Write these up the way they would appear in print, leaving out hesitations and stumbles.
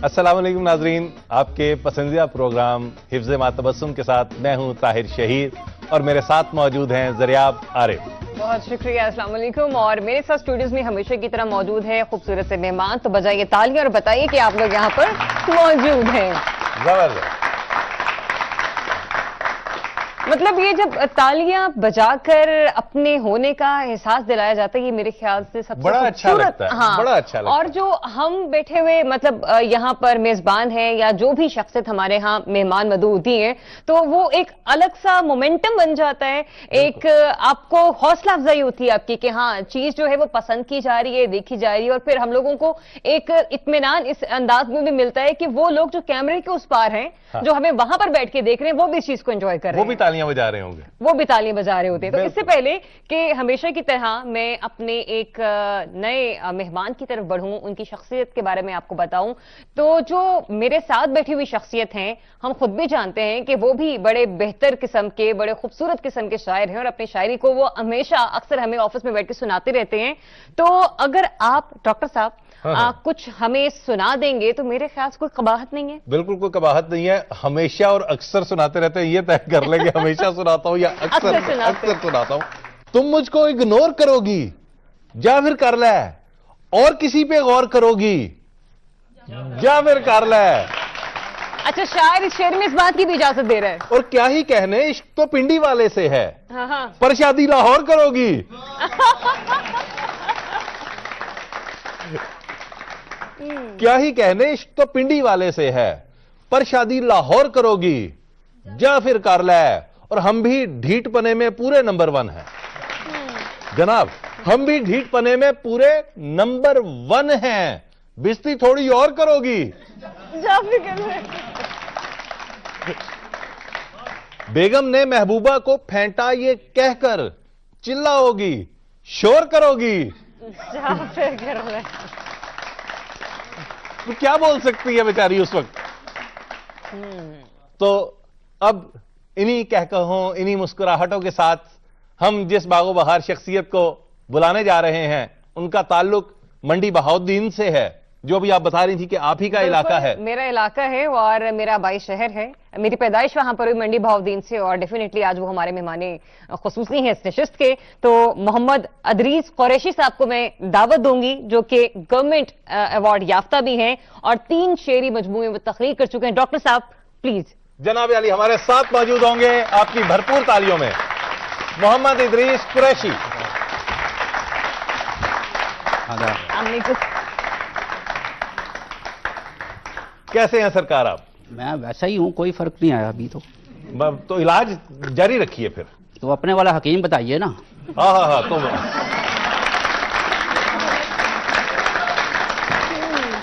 अस्सलाम वालेकुम नाजरीन, आपके पसंदीदा प्रोग्राम हिफ्ज़ मातबस्सुम के साथ मैं हूं ताहिर शहीर और मेरे साथ मौजूद हैं ज़रियाब आरिफ। बहुत शुक्रिया, अस्सलाम वालेकुम। और मेरे साथ स्टूडियोज में हमेशा की तरह मौजूद है खूबसूरत से मेहमान। तो बजाइए तालियां और बताइए कि आप लोग यहाँ पर मौजूद हैं। जबरदस्त। मतलब ये जब तालियां बजाकर अपने होने का एहसास दिलाया जाता है, ये मेरे ख्याल से सबसे बड़ा अच्छा लगता है। हाँ, बड़ा अच्छा लगता और जो हम बैठे हुए मतलब यहाँ पर मेजबान हैं या जो भी शख्सियत हमारे यहाँ मेहमान मदऊ होती हैं, तो वो एक अलग सा मोमेंटम बन जाता है। एक आपको हौसला अफजाई होती है आपकी कि हाँ चीज जो है वो पसंद की जा रही है, देखी जा रही है, और फिर हम लोगों को एक इत्मीनान इस अंदाज में भी मिलता है कि वो लोग जो कैमरे के उस पार हैं, हाँ। जो हमें वहां पर बैठ के देख रहे हैं, वो भी इस चीज को एंजॉय कर रहे हैं, वो भी तालियां बजा रहे होंगे, वो भी तालियां बजा रहे होते हैं। तो इससे पहले कि हमेशा की तरह मैं अपने एक नए मेहमान की तरफ बढ़ूं, उनकी शख्सियत के बारे में आपको बताऊं, तो जो मेरे साथ बैठी हुई शख्सियत हैं, हम खुद भी जानते हैं कि वो भी बड़े बेहतर किस्म के, बड़े खूबसूरत किस्म के शायर हैं और अपनी शायरी को वो हमेशा अक्सर हमें ऑफिस में बैठ के सुनाते रहते हैं। तो अगर आप डॉक्टर साहब कुछ हमें सुना देंगे तो मेरे ख्याल से कोई कबाहत नहीं है। बिल्कुल कोई कबाहत नहीं है। हमेशा और अक्सर सुनाते रहते हैं, ये तय कर लेंगे हमेशा सुनाता हूं या अक्सर सुनाता हूं। तुम मुझको इग्नोर करोगी या फिर कर ले, और किसी पे गौर करोगी या फिर कर ले। अच्छा, शायर इस शेर में इस बात की भी इजाजत दे रहा है। और क्या ही कहने, इश्क तो पिंडी वाले से है, हाँ हाँ। पर शादी लाहौर करोगी। क्या ही कहने, इश्क तो पिंडी वाले से है, पर शादी लाहौर करोगी या फिर कर ले। और हम भी ढीठ पने में पूरे नंबर 1 हैं जनाब, हम भी ढीठ पने में पूरे नंबर 1 हैं। बिस्ती थोड़ी और करोगी। बेगम ने महबूबा को फेंटा ये कहकर चिल्लाओगी, शोर करोगी। तो क्या बोल सकती है बेचारी उस वक्त। तो अब इन्हीं कहकहों, इन्हीं मुस्कुराहटों के साथ हम जिस बागो बहार शख्सियत को बुलाने जा रहे हैं, उनका ताल्लुक मंडी बहाउद्दीन से है, जो भी आप बता रही थी कि आप ही का इलाका है। मेरा इलाका है और मेरा बाई शहर है। मेरी पैदाइश वहां पर हुई मंडी बहाउद्दीन से, और डेफिनेटली आज वो हमारे मेहमाने खुसूसी हैं इस नशिस्त के। तो मोहम्मद अदरीस कुरैशी साहब को मैं दावत दूंगी, जो कि गवर्नमेंट अवार्ड याफ्ता भी हैं और 3 शेरी मजमूए में तख्लीक कर चुके हैं। डॉक्टर साहब प्लीज। जनाब अली हमारे साथ मौजूद होंगे आपकी भरपूर तालियों में, मोहम्मद अदरीस कुरैशी। कैसे हैं सरकार आप? मैं वैसा ही हूं, कोई फर्क नहीं आया अभी तो इलाज जारी रखिए फिर। तो अपने वाला हकीम बताइए ना। हाँ तो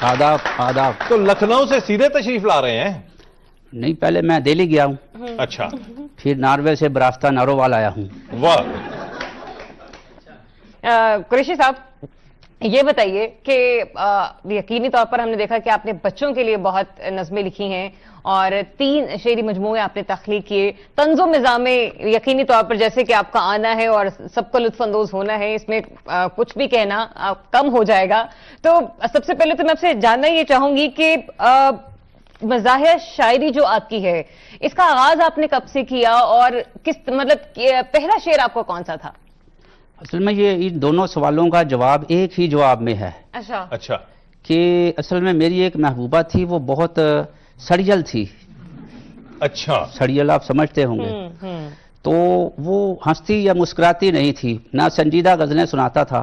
आदाब आदाब। तो लखनऊ से सीधे तशरीफ ला रहे हैं? नहीं, पहले मैं दिल्ली गया हूं। अच्छा। फिर नॉर्वे से बरास्ता नारोवाल आया हूं। वाह। कुरैशी साहब ये बताइए कि यकीनी तौर पर हमने देखा कि आपने बच्चों के लिए बहुत नज़में लिखी हैं और 3 शेरी मजमूए आपने तख्लीक किए। तंज़ो मिज़ामे यकीनी तौर पर जैसे कि आपका आना है और सबको लुत्फ़अंदोज़ होना है, इसमें कुछ भी कहना कम हो जाएगा। तो सबसे पहले तो मैं आपसे जानना ये चाहूंगी कि मज़ाहिर शायरी जो आपकी है, इसका आगाज आपने कब से किया और किस मतलब पहला शेर आपका कौन सा था? असल में ये इन दोनों सवालों का जवाब एक ही जवाब में है। अच्छा। कि असल में मेरी एक महबूबा थी, वो बहुत सड़ियल थी। अच्छा। सड़ियल आप समझते होंगे। तो वो हंसती या मुस्कुराती नहीं थी, ना संजीदा गजलें सुनाता था।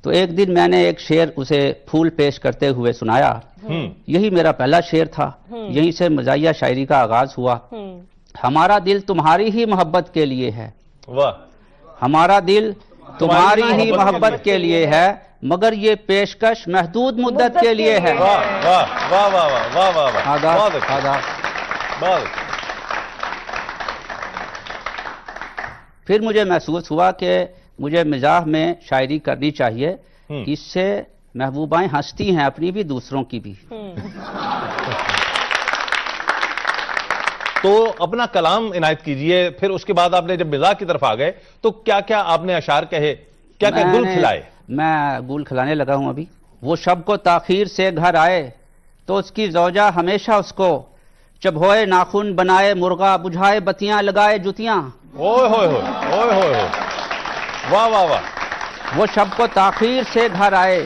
तो एक दिन मैंने एक शेर उसे फूल पेश करते हुए सुनाया। यही मेरा पहला शेर था। यहीं से मज़ाहिया शायरी का आगाज हुआ। हमारा दिल तुम्हारी ही मोहब्बत के लिए है। वाह। हमारा दिल तुम्हारी ही मोहब्बत के लिए है, मगर ये पेशकश महदूद मुद्दत के लिए है। वाह वाह वाह वाह वाह वाह वाह। आदाब आदाब। फिर मुझे महसूस हुआ कि मुझे मिजाह में शायरी करनी चाहिए, इससे महबूबाएं हंसती हैं, अपनी भी दूसरों की भी। तो अपना कलाम इनायत कीजिए। फिर उसके बाद आपने जब मिजाज की तरफ आ गए तो क्या क्या आपने अशार कहे, क्या क्या गुल खिलाए? मैं गुल खिलाने लगा हूं अभी। वो शब को ताखीर से घर आए, तो उसकी जौजा हमेशा उसको चबोए नाखून बनाए मुर्गा, बुझाए बत्तियां, लगाए जुतियां। ओए होए होए, ओए होए होए, वाह वाह वाह। वो शब को ताखीर से घर आए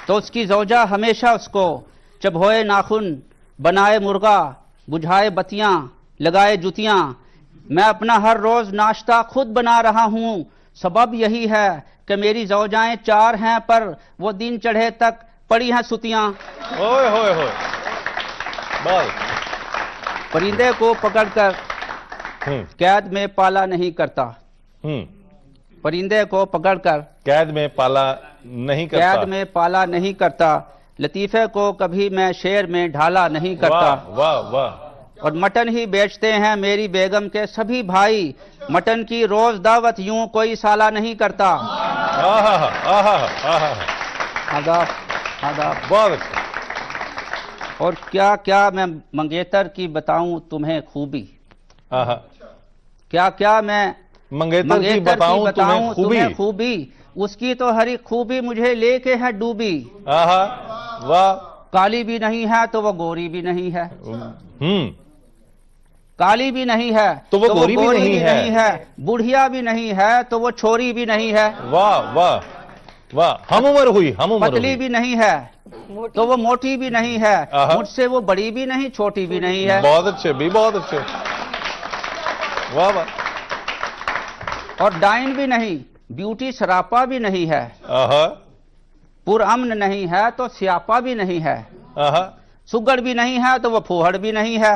तो उसकी जौजा हमेशा उसको चबोए नाखून बनाए मुर्गा, बुझाए बत्तियां, लगाए जुतियां। मैं अपना हर रोज नाश्ता खुद बना रहा हूं, सबब यही है कि मेरी जौजाएं 4 हैं पर वो दिन चढ़े तक पड़ी हैं सुतियां। ओए होए होए, बस। परिंदे को पकड़कर कैद में पाला नहीं करता। परिंदे को पकड़कर कैद में पाला नहीं करता। कैद में पाला नहीं करता। लतीफे को कभी मैं शेर में ढाला नहीं करता। वाह वाह वाह। और मटन ही बेचते हैं मेरी बेगम के सभी भाई, मटन की रोज दावत यूं कोई साला नहीं करता। आहा आहा आहा, आदाब आदाब। बहुत अच्छा। और क्या क्या मैं मंगेतर की बताऊं तुम्हें खूबी। आहा, क्या क्या मैं मंगेतर की बताऊं तुम्हें खूबी, उसकी तो हरी खूबी मुझे लेके है डूबी। आहा, वाह। काली भी नहीं है तो वो गोरी भी नहीं है। काली भी नहीं है तो वो गोरी भी नहीं है। बुढ़िया भी नहीं है तो वो छोरी भी नहीं है। वाह वाह वाह। हम उम्र हुई, हम उम्र पतली हुई। भी नहीं है तो वो मोटी भी नहीं है। आहा। मुझसे वो बड़ी भी नहीं छोटी भी नहीं है। बहुत अच्छे भी, बहुत अच्छे। वाह वाह। और डाइन भी नहीं, ब्यूटी सरापा भी नहीं है। आहा पुरअमन नहीं है तो स्यापा भी नहीं है। आहा, सुगड़ भी नहीं है तो वो फूहड़ भी नहीं है।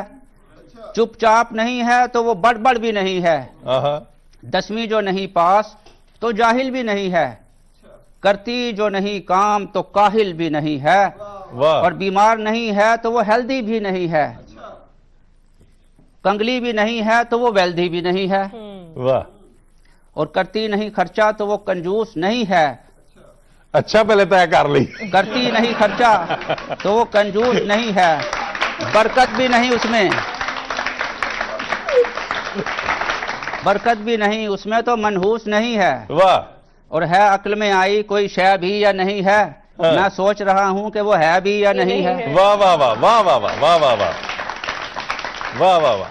चुपचाप नहीं है तो वो बड़बड़ भी नहीं है। आहा, 10वीं जो नहीं पास तो जाहिल भी नहीं है। करती जो नहीं काम तो काहिल भी नहीं है। वाह। और बीमार नहीं है तो वो हेल्दी भी नहीं है। कंगली भी नहीं है तो वो वेल्दी भी नहीं है। वाह। और करती नहीं खर्चा तो वो कंजूस नहीं है। अच्छा, पहले तय कर ली। करती नहीं खर्चा तो वो कंजूस नहीं है। बरकत भी नहीं उसमें, बरकत भी नहीं उसमें तो मनहूस नहीं है। वाह। और है अक्ल में आई कोई शय भी या नहीं है। हाँ। मैं सोच रहा हूं कि वो है भी या नहीं है। वाह वाह वाह वाह वाह वाह वाह वाह वाह वाह वाह वाह।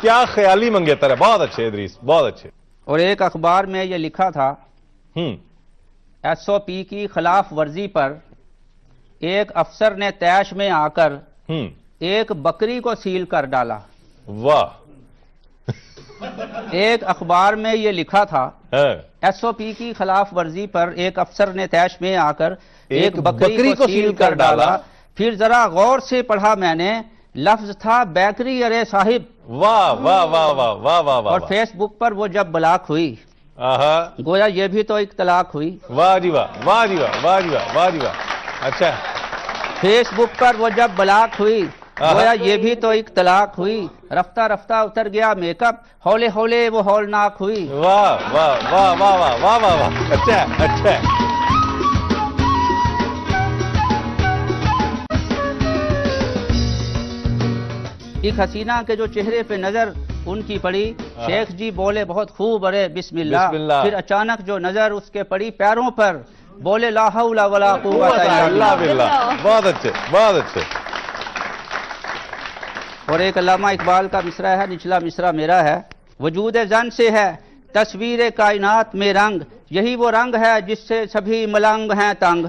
क्या ख्याली मंगेतर है। बहुत अच्छे इदरीस, बहुत अच्छे। और एक अखबार में ये लिखा था, SOP की खिलाफ वर्जी पर एक अफसर ने तैश में आकर एक बकरी को सील कर डाला। वाह। एक अखबार में ये लिखा था, है। SOP की खिलाफ वर्जी पर एक अफसर ने तैश में आकर एक बकरी को सील कर डाला। फिर जरा गौर से पढ़ा मैंने, लफ्ज था बेकरी अरे साहिब। वाह वाह वाह वाह वाह वाह वाह। और फेसबुक पर वो जब ब्लॉक हुई, आहा, गोया ये भी तो एक तलाक हुई। वाह जी वाह, वाह जी वाह, वाह जी वाह, वाह जी वाह। अच्छा, फेसबुक पर वो जब ब्लॉक हुई, गोया ये भी तो एक तलाक हुई। रफ्ता रफ्ता उतर गया मेकअप, हौले हौले वो हौलनाक हुई। वाह वाह वाह वाह वाह वाह वाह वाह। अच्छा अच्छा। एक हसीना के जो चेहरे पे नजर उनकी पड़ी, शेख जी बोले बहुत खूब अरे बिस्मिल्लाह। बिस्मिल्लाह। फिर अचानक जो नजर उसके पड़ी पैरों पर, बोले ला हौला वला कुव्वता इल्ला अल्लाह बिल्लाह। बिल्लाह। बहुत अच्छे, बहुत अच्छे। और एक अल्लामा इकबाल का मिसरा है, निचला मिसरा मेरा है। वजूद जन से है तस्वीर कायनात में रंग, यही वो रंग है जिससे सभी मलंग हैं तंग।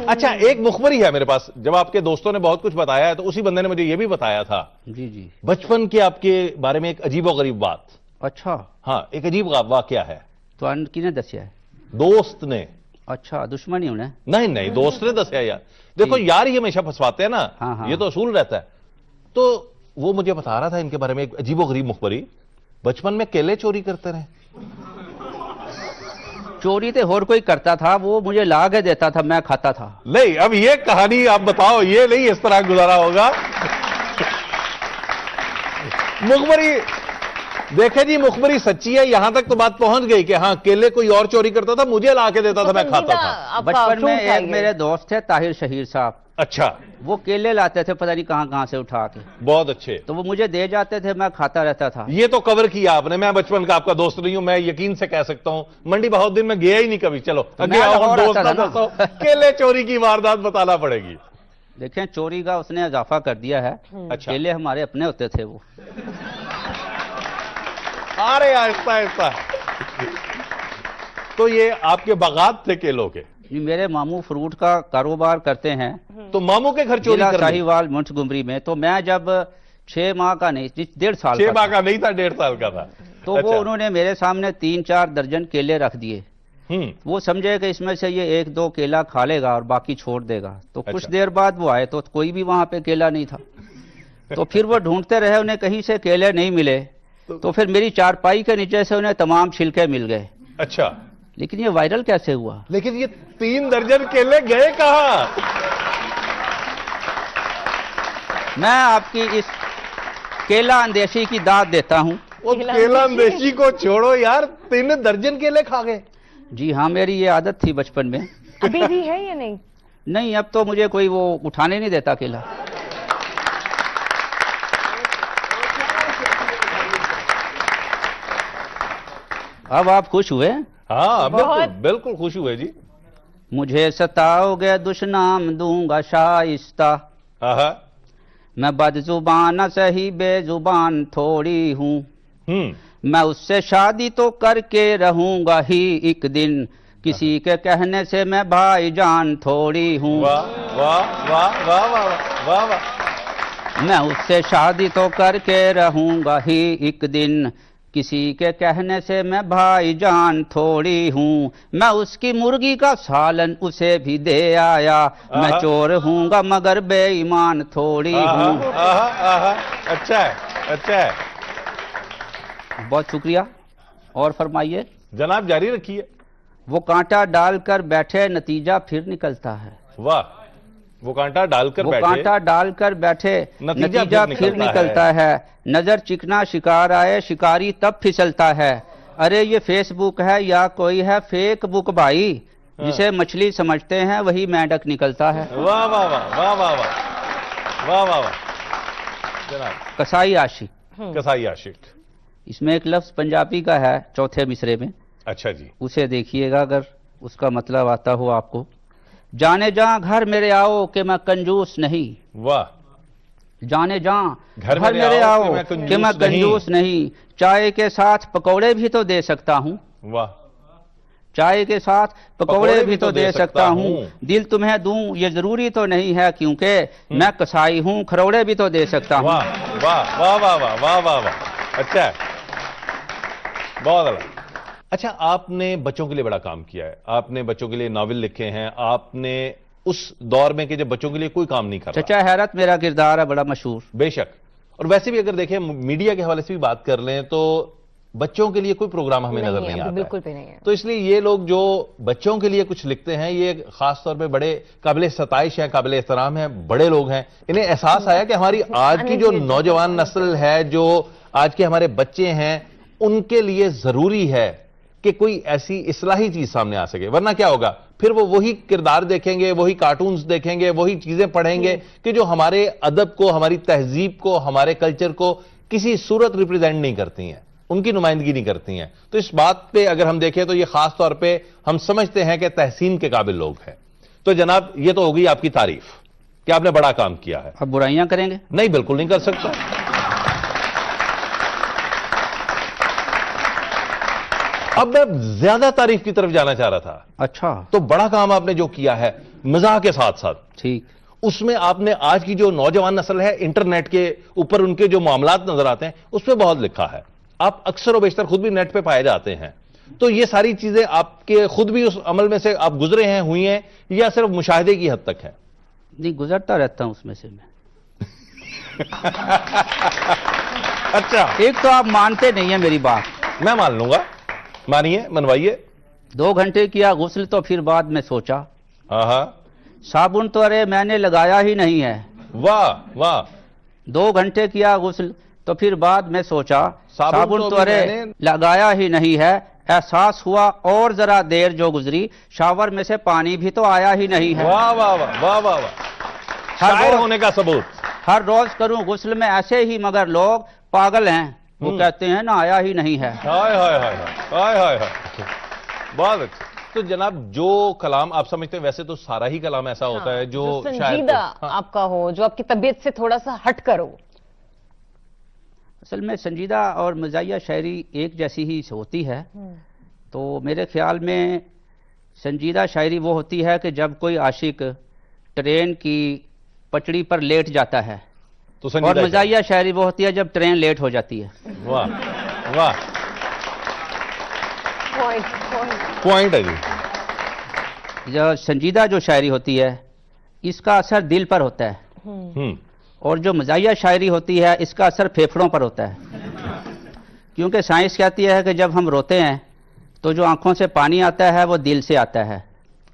अच्छा, एक मुखबरी है मेरे पास। जब आपके दोस्तों ने बहुत कुछ बताया है तो उसी बंदे ने मुझे यह भी बताया था जी जी। बचपन के आपके बारे में एक अजीबोगरीब बात। अच्छा, हाँ, एक अजीब वाकया है। तो अन किने दसिया है? दोस्त ने। अच्छा, दुश्मनी उन्हें? नहीं नहीं, दोस्त ने दसिया यार। देखो यार, ये हमेशा फंसवाते हैं ना। हाँ, हाँ। ये तो असूल रहता है। तो वो मुझे बता रहा था इनके बारे में एक अजीबोगरीब मुखबरी। बचपन में केले चोरी करते रहे। चोरी तो और कोई करता था, वो मुझे ला के देता था, मैं खाता था। नहीं, अब ये कहानी आप बताओ, ये नहीं इस तरह गुजारा होगा। देखे जी, मुखबरी सच्ची है। यहां तक तो बात पहुंच गई कि हाँ, केले कोई और चोरी करता था, मुझे ला के देता था, मैं खाता था। बचपन में एक मेरे दोस्त थे ताहिर शहीर साहब, अच्छा, वो केले लाते थे पता नहीं कहां कहां से उठा के, बहुत अच्छे। तो वो मुझे दे जाते थे, मैं खाता रहता था। ये तो कवर किया आपने। मैं बचपन का आपका दोस्त नहीं हूं, मैं यकीन से कह सकता हूं। मंडी बहाउद्दीन में गया ही नहीं कभी। चलो आगे आओ, हम दोस्त ना दसो, केले चोरी की वारदात बताना पड़ेगी। देखें, चोरी का उसने इजाफा कर दिया है। अच्छा, केले हमारे अपने होते थे वो। अरे आहिस्ता आहिस्ता। तो ये आपके बागात थे केलों के? मेरे मामू फ्रूट का कारोबार करते हैं, तो मामू के घर चोरी कर ली? साहिवाल मोंटगोमरी में। तो मैं जब 6 माह का नहीं, 1.5 साल 6 माह का नहीं था, 1.5 साल का था। तो अच्छा। वो उन्होंने मेरे सामने 3-4 दर्जन केले रख दिए। वो समझे कि इसमें से ये 1-2 केला खा लेगा और बाकी छोड़ देगा। तो कुछ अच्छा। देर बाद वो आए तो कोई भी वहां पे केला नहीं था। तो फिर वो ढूंढते रहे, उन्हें कहीं से केले नहीं मिले। तो फिर मेरी चारपाई के नीचे से उन्हें तमाम छिलके मिल गए। अच्छा, लेकिन ये वायरल कैसे हुआ? लेकिन ये 3 दर्जन केले गए कहां? मैं आपकी इस केला अंदेशी की दाद देता हूं। वो केला अंदेशी को छोड़ो यार, 3 दर्जन केले खा गए। जी हाँ, मेरी ये आदत थी बचपन में। अभी भी है या नहीं? नहीं, अब तो मुझे कोई वो उठाने नहीं देता केला। अब आप खुश हुए? हाँ, बिल्कुल बिल्कुल खुश हुए जी। मुझे सताओगे दुश्नाम दूंगा शाइस्ता, मैं बदजुबान सही बेजुबान थोड़ी हूँ। मैं उससे शादी तो करके रहूंगा ही एक दिन, किसी के कहने से मैं भाईजान थोड़ी हूँ। वाह वाह वाह वाह वाह वाह वाह। मैं उससे शादी तो करके रहूंगा ही एक दिन, किसी के कहने से मैं भाईजान थोड़ी हूँ। मैं उसकी मुर्गी का सालन उसे भी दे आया, मैं चोर हूँगा मगर बेईमान थोड़ी हूँ। अच्छा है, अच्छा है। बहुत शुक्रिया। और फरमाइए जनाब, जारी रखिए। वो कांटा डालकर बैठे, नतीजा फिर निकलता है। वाह, वो कांटा डालकर बैठे, वो कांटा डालकर बैठे, नतीजा फिर निकलता है। नजर चिकना शिकार आए, शिकारी तब फिसलता है। अरे ये फेसबुक है या कोई है फेक बुक भाई, जिसे मछली समझते हैं वही मेंढक निकलता है। वाह वाह वाह वाह वाह वाह वाह वाह वाह। जनाब, कसाई आशिक। कसाई आशिक, इसमें एक लफ्ज पंजाबी का है चौथे मिसरे में। अच्छा जी, उसे देखिएगा अगर उसका मतलब आता हो आपको। जाने जा घर मेरे आओ कि मैं कंजूस नहीं। वाह। जाने जा घर मेरे आओ कि मैं कंजूस नहीं, चाय के साथ पकौड़े भी तो दे सकता हूँ। वाह। चाय के साथ पकौड़े भी तो दे सकता हूँ। दिल तुम्हें दूं ये जरूरी तो नहीं है, क्योंकि मैं कसाई हूँ, खरौड़े भी तो दे सकता हूँ। वाह वाह वाह वाह वाह वाह वाह वाह। अच्छा है, बहुत अलग। अच्छा, आपने बच्चों के लिए बड़ा काम किया है। आपने बच्चों के लिए नॉवेल लिखे हैं। आपने उस दौर में कि जब बच्चों के लिए कोई काम नहीं कर रहा। चचा हैरत मेरा किरदार है बड़ा मशहूर। बेशक। और वैसे भी अगर देखें, मीडिया के हवाले से भी बात कर लें तो बच्चों के लिए कोई प्रोग्राम हमें नजर नहीं आता। बिल्कुल भी नहीं है। तो इसलिए ये लोग जो बच्चों के लिए कुछ लिखते हैं, ये खास तौर पे बड़े काबिल सताइश है, काबिल एहतराम है, बड़े लोग हैं। इन्हें एहसास आया कि हमारी आज की जो नौजवान नस्ल है, जो आज के हमारे बच्चे हैं, उनके लिए जरूरी है कि कोई ऐसी इस्लाही चीज सामने आ सके। वरना क्या होगा, फिर वो वही किरदार देखेंगे, वही कार्टून्स देखेंगे, वही चीजें पढ़ेंगे कि जो हमारे अदब को, हमारी तहजीब को, हमारे कल्चर को किसी सूरत रिप्रेजेंट नहीं करती हैं, उनकी नुमाइंदगी नहीं करती हैं। तो इस बात पे अगर हम देखें तो ये खास तौर पे हम समझते हैं कि तहसीन के काबिल लोग हैं। तो जनाब, ये तो हो गई आपकी तारीफ कि आपने बड़ा काम किया है। अब बुराइयां करेंगे? नहीं, बिल्कुल नहीं कर सकता। अब मैं ज्यादा तारीफ की तरफ जाना चाह रहा था। अच्छा, तो बड़ा काम आपने जो किया है मजाक के साथ साथ, ठीक, उसमें आपने आज की जो नौजवान नस्ल है, इंटरनेट के ऊपर उनके जो मामलात नजर आते हैं, उस पर बहुत लिखा है। आप अक्सर और बेशतर खुद भी नेट पे पाए जाते हैं। तो ये सारी चीजें आपके खुद भी उस अमल में से आप गुजरे हैं, हुई हैं, या सिर्फ मुशाहिदे की हद तक है? नहीं, गुजरता रहता हूं उसमें से मैं। अच्छा, एक तो आप मानते नहीं है मेरी बात। मैं मान लूंगा, मानिए, मनवाइए। 2 घंटे किया गुस्ल तो फिर बाद में सोचा, हाँ, साबुन तो अरे मैंने लगाया ही नहीं है। वाह वाह। 2 घंटे किया गुस्ल तो फिर बाद में सोचा साबुन तो तो अभी अरे मैंने- लगाया ही नहीं है। एहसास हुआ और जरा देर जो गुजरी, शावर में से पानी भी तो आया ही नहीं है। वाह वाह वाह वाह वाह वाह, शायर रोज- होने का सबूत। हर रोज करूं गुस्ल में ऐसे ही, मगर लोग पागल हैं, वो कहते हैं ना आया ही नहीं है। हाय हाय हाय हाय हाय हाय, बहुत अच्छा। तो जनाब जो कलाम आप समझते हैं, वैसे तो सारा ही कलाम ऐसा होता है जो शायर को- संजीदा हाँ, आपका हो, जो आपकी तबीयत से थोड़ा सा हट कर हो। असल में संजीदा और मज़ाहिया शायरी एक जैसी ही होती है। तो मेरे ख्याल में संजीदा शायरी वो होती है कि जब कोई आशिक ट्रेन की पटड़ी पर लेट जाता है, तो और संजीदा मज़ाहिया शायरी वो होती है जब ट्रेन लेट हो जाती है। शायर। वाह वाह, पॉइंट है जी। जो संजीदा जो शायरी होती है इसका असर दिल पर होता है, और जो मज़ाहिया शायरी होती है इसका असर फेफड़ों पर होता है। क्योंकि साइंस कहती है कि जब हम रोते हैं तो जो आंखों से पानी आता है वो दिल से आता है,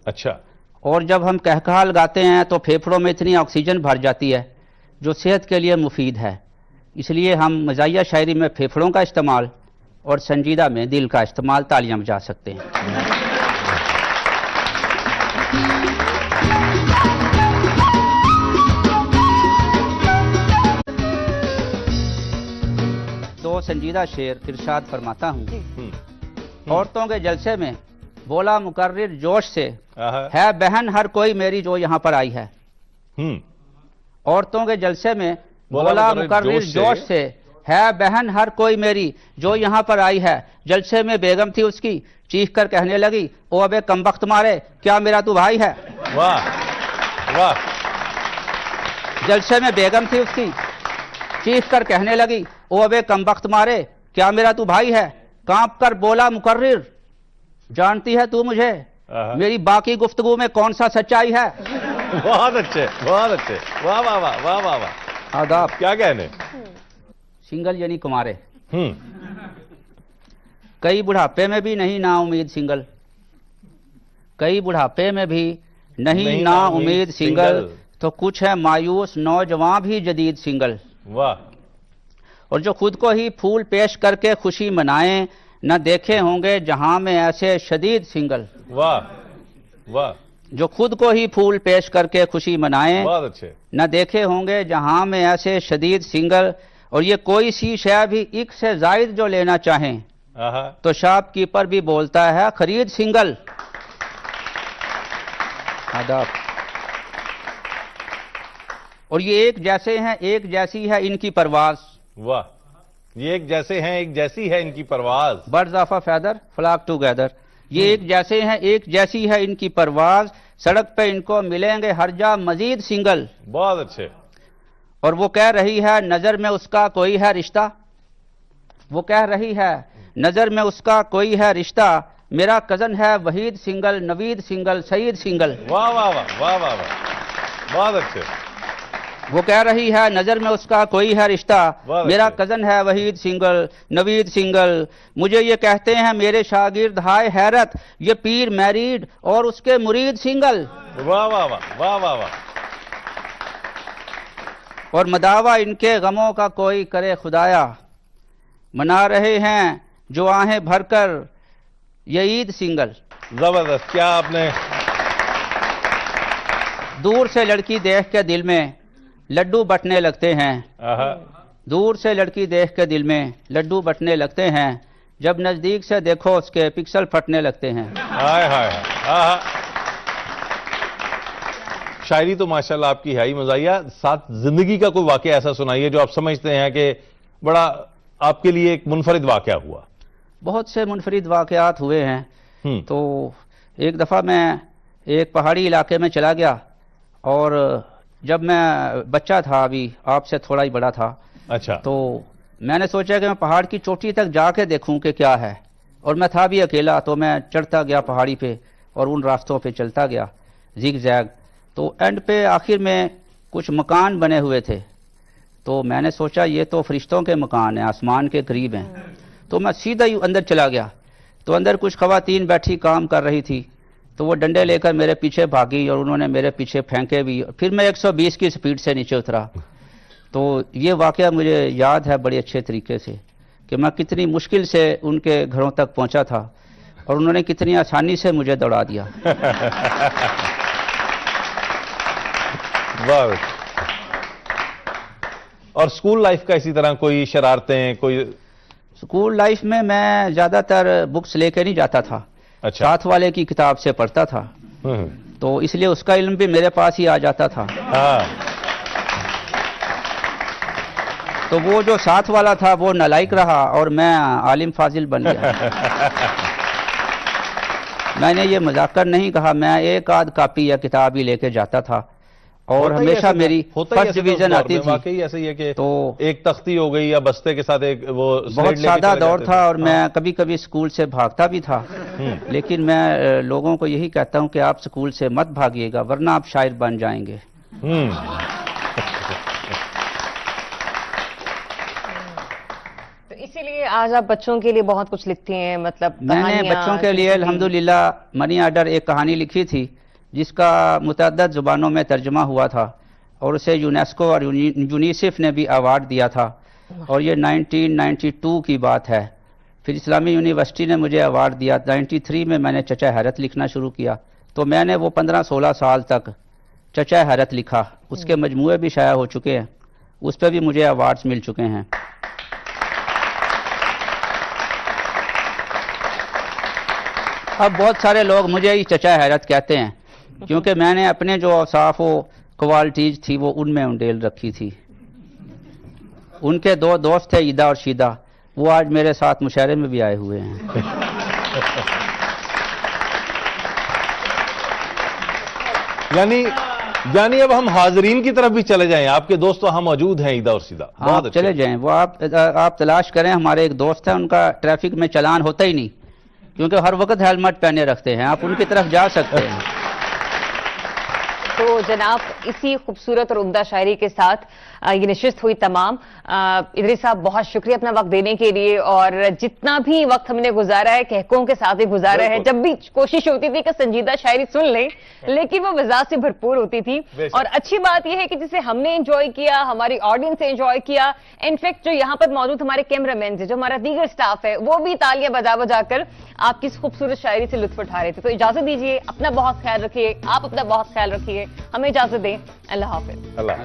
अच्छा, और जब हम कहकहा लगाते हैं तो फेफड़ों में इतनी ऑक्सीजन भर जाती है जो सेहत के लिए मुफीद है। इसलिए हम मज़ाहिया शायरी में फेफड़ों का इस्तेमाल और संजीदा में दिल का इस्तेमाल तालियां बजा सकते हैं। तो संजीदा शेर इरशाद फरमाता हूँ, औरतों के जलसे में बोला मुकर्रिर जोश से, आहा, है बहन हर कोई मेरी जो यहाँ पर आई है। औरतों के जलसे में बोला मुकर्रिर जोश से, है बहन हर कोई मेरी जो यहाँ पर आई है। जलसे में बेगम थी उसकी, चीख कर कहने लगी, ओ अबे कमबख्त मारे, क्या मेरा तू भाई है। वाह वाह, जलसे में बेगम थी उसकी, चीख कर कहने लगी, ओ अबे कमबख्त मारे, क्या मेरा तू भाई है। कांप कर बोला मुकर्रिर, जानती है तू मुझे, आहा। मेरी बाकी गुफ्तगू में कौन सा सच्चाई है। बहुत अच्छे, बहुत अच्छे, वाह वाह वाह वाह वाह वाह, आदाब। क्या कहने। सिंगल यानी कुमारे, हम्म, कई बुढ़ापे में भी नहीं ना उम्मीद सिंगल, कई बुढ़ापे में भी नहीं ना उम्मीद सिंगल, तो कुछ है मायूस नौजवान भी जदीद सिंगल। वाह, और जो खुद को ही फूल पेश करके खुशी मनाएं, न देखे होंगे जहां में ऐसे शदीद सिंगल। वाह वाह, जो खुद को ही फूल पेश करके खुशी मनाएं, बहुत अच्छे। न देखे होंगे जहां में ऐसे शदीद सिंगल। और ये कोई सी शय भी एक से जायद जो लेना चाहें, आहा, तो शॉपकीपर भी बोलता है खरीद सिंगल। आदाब। और ये एक जैसे हैं एक जैसी है इनकी परवाज, वाह, ये एक जैसे हैं एक जैसी है इनकी परवाज। Birds of a feather flock together. ये एक जैसे हैं एक जैसी है इनकी परवाज, सड़क पे इनको मिलेंगे हर जा मजीद सिंगल। बहुत अच्छे। और वो कह रही है नजर में उसका कोई है रिश्ता, वो कह रही है नजर में उसका कोई है रिश्ता, मेरा कजन है Wahid single, Navid single, Saeed single. वाह वाह वाह वाह वाह वाह, बहुत अच्छे। वो कह रही है नजर में उसका कोई है रिश्ता, वाह मेरा अच्छे। कजन है वहीद सिंगल, नवीद सिंगल। मुझे ये कहते हैं मेरे शागिर्द हाय हैरत, ये पीर मैरिड और उसके मुरीद सिंगल। वाह वाह वाह वाह वाह वाह, और मदावा इनके गमों का कोई करे खुदाया, मना रहे हैं जो आहें भरकर ये ईद सिंगल। जबरदस्त। क्या आपने, दूर से लड़की देख के दिल में लड्डू बटने लगते हैं, आहा, दूर से लड़की देख के दिल में लड्डू बटने लगते हैं, जब नजदीक से देखो उसके पिक्सल फटने लगते हैं। हाय हाय हाय, आहा। शायरी तो माशाल्लाह आपकी है ही मज़ाहिया, साथ जिंदगी का कोई वाकया ऐसा सुनाइए जो आप समझते हैं कि बड़ा आपके लिए एक मुनफरिद वाकया हुआ। बहुत से मुनफरिद वाकयात हुए हैं। तो तो एक दफ़ा मैं एक पहाड़ी इलाके में चला गया, और जब मैं बच्चा था, अभी आपसे थोड़ा ही बड़ा था, अच्छा, तो मैंने सोचा कि मैं पहाड़ की चोटी तक जाके देखूं कि क्या है। और मैं था भी अकेला, तो मैं चढ़ता गया पहाड़ी पे और उन रास्तों पे चलता गया जिग जैग। तो एंड पे आखिर में कुछ मकान बने हुए थे, तो मैंने सोचा ये तो फरिश्तों के मकान हैं, आसमान के करीब हैं। तो मैं सीधा ही अंदर चला गया, तो अंदर कुछ खवातीन बैठी काम कर रही थी, तो वो डंडे लेकर मेरे पीछे भागी और उन्होंने मेरे पीछे फेंके भी। फिर मैं 120 की स्पीड से नीचे उतरा, तो ये वाकया मुझे याद है बड़े अच्छे तरीके से कि मैं कितनी मुश्किल से उनके घरों तक पहुंचा था और उन्होंने कितनी आसानी से मुझे दौड़ा दिया। वाह। और स्कूल लाइफ का इसी तरह कोई शरारतें, कोई? स्कूल लाइफ में मैं ज्यादातर बुक्स लेके नहीं जाता था। अच्छा। साथ वाले की किताब से पढ़ता था, तो इसलिए उसका इल्म भी मेरे पास ही आ जाता था। हाँ। तो वो जो साथ वाला था वो नालायक रहा और मैं आलिम फाजिल बन गया। मैंने ये मजाकर नहीं कहा, मैं एक आध कापी या किताब ही लेके जाता था और हमेशा मेरी फर्स्ट डिवीजन आती थी। वाकई ऐसे ही है कि तो एक तख्ती हो गई या बस्ते के साथ एक वो बहुत सादा दौर था और मैं कभी कभी स्कूल से भागता भी था। लेकिन मैं लोगों को यही कहता हूं कि आप स्कूल से मत भागिएगा वरना आप शायर बन जाएंगे। तो इसीलिए आज आप बच्चों के लिए बहुत कुछ लिखती हैं, मतलब मैंने बच्चों के लिए अल्हम्दुलिल्लाह मनी ऑर्डर एक कहानी लिखी थी जिसका मुतअद्दद जुबानों में तर्जुमा हुआ था और उसे यूनेस्को और यूनिसेफ ने भी अवार्ड दिया था और ये 1992 की बात है। फिर इस्लामी यूनिवर्सिटी ने मुझे अवार्ड दिया। 93 में मैंने चचा हैरत लिखना शुरू किया, तो मैंने वो 15-16 साल तक चचा हैरत लिखा। उसके मजमूए भी शाया हो चुके हैं, उस पर भी मुझे अवार्ड्स मिल चुके हैं। अब बहुत सारे लोग मुझे ही चचा हैरत कहते हैं क्योंकि मैंने अपने जो औसाफ क्वालिटीज थी वो उनमें उंडेल रखी थी। उनके दो दोस्त थे ईदा और शीदा, वो आज मेरे साथ मुशायरे में भी आए हुए हैं। यानी अब हम हाजरीन की तरफ भी चले जाएं। आपके दोस्त वहां मौजूद हैं ईदा और शीदा? हाँ, चले जाएं। वो आप तलाश करें। हमारे एक दोस्त है, उनका ट्रैफिक में चलान होता ही नहीं क्योंकि हर वक्त हेलमेट पहने रखते हैं। आप उनकी तरफ जा सकते हैं। तो जनाब, इसी खूबसूरत और उम्दा शायरी के साथ ये नशिस्त हुई तमाम। इदरीस साहब, बहुत शुक्रिया अपना वक्त देने के लिए। और जितना भी वक्त हमने गुजारा है कहकों के साथ ही गुजारा है। जब भी कोशिश होती थी कि संजीदा शायरी सुन लें, लेकिन वो मिजाज से भरपूर होती थी। और अच्छी बात यह है कि जिसे हमने एंजॉय किया, हमारी ऑडियंस ने एंजॉय किया। इनफैक्ट जो यहाँ पर मौजूद हमारे कैमरामैन है, जो हमारा दीगर स्टाफ है, वो भी तालियां बजा बजा कर आपकी इस खूबसूरत शायरी से लुत्फ उठा रहे थे। तो इजाजत दीजिए, अपना बहुत ख्याल रखिए, आप अपना बहुत ख्याल रखिए, हमें इजाजत दें। अल्लाह हाफिज। अल्लाह।